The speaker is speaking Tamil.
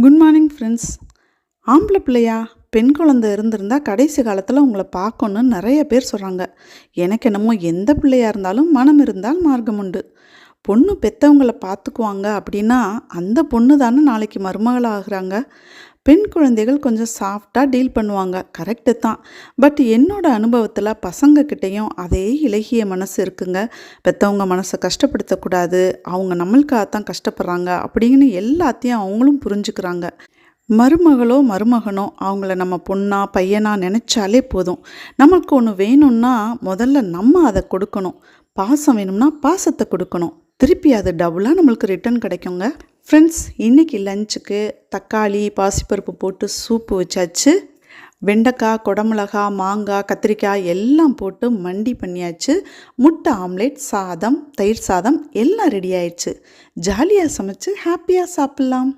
Good morning friends. ஆம்பளை பிள்ளையா பெண் குழந்தை இருந்திருந்தா கடைசி காலத்தில் உங்களை பார்க்கணுன்னு நிறைய பேர் சொல்கிறாங்க. எனக்கு என்னமோ எந்த பிள்ளையாக இருந்தாலும் மனம் இருந்தால் மார்க்கம் உண்டு. பொண்ணு பெற்றவங்களை பார்த்துக்குவாங்க அப்படின்னா அந்த பொண்ணு தானே நாளைக்கு மருமகளாக ஆகுறாங்க. பெண் குழந்தைகள் கொஞ்சம் சாஃப்டாக டீல் பண்ணுவாங்க, கரெக்டு தான். பட் என்னோட அனுபவத்தில் பசங்கக்கிட்டேயும் அதே இலகிய மனசு இருக்குங்க. பெற்றவங்க மனசை கஷ்டப்படுத்தக்கூடாது, அவங்க நம்மளுக்காகத்தான் கஷ்டப்படுறாங்க அப்படின்னு எல்லாத்தையும் அவங்களும் புரிஞ்சுக்கிறாங்க. மருமகளோ மருமகனோ அவங்கள நம்ம பொண்ணா பையனா நினச்சாலே போதும். நம்மளுக்கு ஒன்று வேணும்னா முதல்ல நம்ம அதை கொடுக்கணும். பாசம் வேணும்னா பாசத்தை கொடுக்கணும். திருப்பி அது டபுளாக நம்மளுக்கு ரிட்டர்ன் கிடைக்குங்க. ஃப்ரெண்ட்ஸ், இன்றைக்கி லஞ்சுக்கு தக்காளி பாசிப்பருப்பு போட்டு சூப்பு வச்சாச்சு. வெண்டைக்காய், குடமிளகா, மாங்காய், கத்திரிக்காய் எல்லாம் போட்டு மண்டி பண்ணியாச்சு. முட்டை ஆம்லேட், சாதம், தயிர் சாதம் எல்லாம் ரெடி ஆயிடுச்சு. ஜாலியாக சமைச்சு ஹாப்பியாக சாப்பிட்லாம்.